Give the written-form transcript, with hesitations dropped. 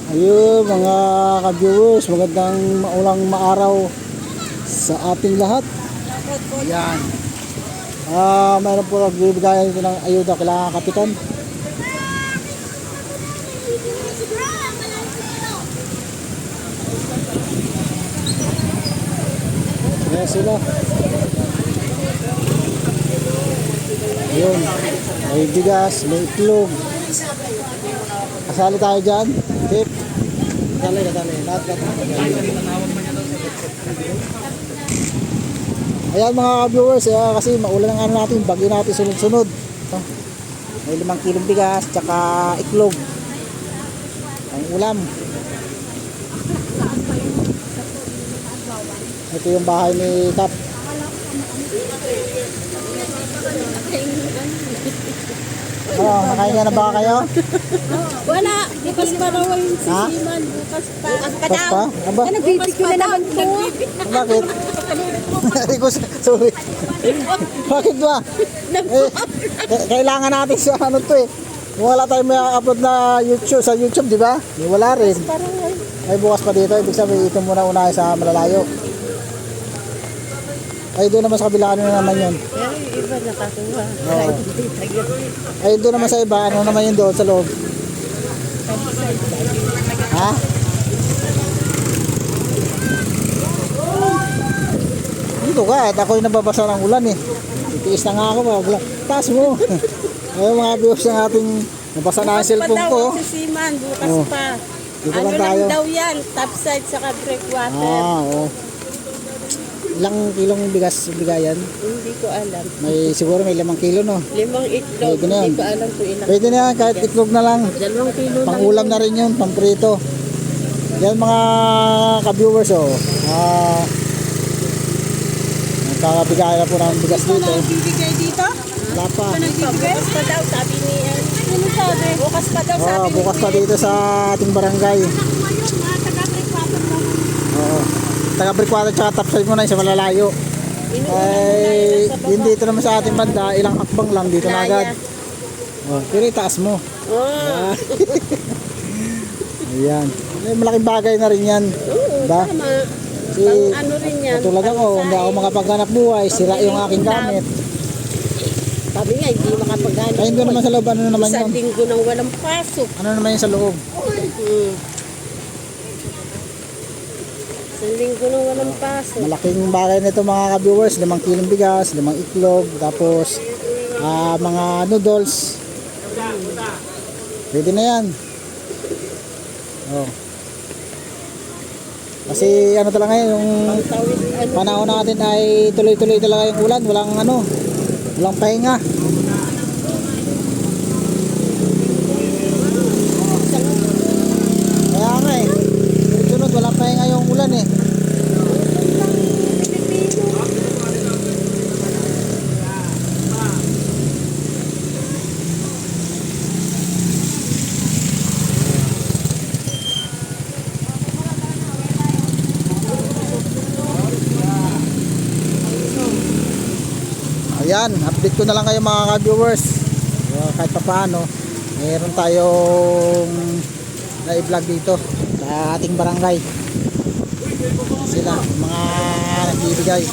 Ayun mga ka-viewers, magandang maulang maaraw sa ating lahat. Yan. Mayroon po nagbibigay ng ayuda kailangan kapitan. Yan sila. Ayun. May bigas, may itlog. Kasali tayo dyan. Tip. Kasali. Lahat. Ayan mga viewers, kasi maulan ang ano natin, bagyo natin sunod-sunod. May 5 kilong bigas, tsaka itlog. Ang ulam. Ito yung bahay ni Tap. Nakain nga na ba kayo? Wala, bukas pa raw yung sisiman. Bukas pa. Bukas pa? Aba? Nagbibigyo na naman po. Bakit? Sorry. Bakit ba? Kailangan natin sa ano to eh. Wala tayong may upload na YouTube sa YouTube, di ba? Wala rin. Ay bukas pa dito, ibig sabihin ito muna unahin sa malalayo. Ay doon naman sa kabila, ano naman yun? Iba nakakuha. Ay doon naman sa iba, ano naman yun doon sa loob? Ha? Dito ka, at ako'y nababasa ng ulan eh. Itiis na nga ako, taas mo. Ayun mga viewers ng ating nabasa na ang cellphone ko. Bukas pa daw sisiman, bukas pa. Dito Ano lang tayo. lang daw yan, topside saka breakwater. Oo. Ilang kilong bigas bigayan? Hindi ko alam. Siguro may 5 kilo no? 5 itlog, Pwede na yan. hindi ko alam kung ilang. Pwede na yan, kahit itlog na lang. 2 kilo lang. Pang-ulam na rin yun, pang-prito. Yan mga ka-viewers oh. Nagkakabigay na po ng bigas dito. Bibigay dito? Wala pa. Bukas pa daw, sabi ni Ano sabi? Bukas pa daw, sabi ni Bukas pa dito sa ating barangay. Oo. Taga-Brikwata tsaka Tapsay mo na sa malalayo. Ay, yun dito naman sa ating banda, ilang hakbang lang dito na agad. Oh, pero itaas mo. Oh. Ayan. Ay, malaking bagay na rin yan. Diba? Tama. Si, Ano rin yan? tulad ako, hindi ako makapaghanap buhay, sira yung aking gamit. Sabi nga, hindi makapaghanap. Ay, doon naman sa loob, ano naman Isang yun? linggo nang walang pasok. Ano naman yun sa loob? Isang linggo nang walang pasok. Malaking bagay nito mga ka-viewers, 5 kilong bigas, 5 itlog, tapos mga noodles. Pwede na yan. Oh. Kasi ano talaga ngayon, yung panahon natin ay tuloy-tuloy talaga yung ulan, walang pahinga. Kaya nga eh, sunod walang pahinga yung ulan eh. Ayan, update ko na lang kayo mga ka-viewers. Kahit pa paano, mayroon tayong na-vlog dito sa ating barangay. Sila, mga nagbibigay.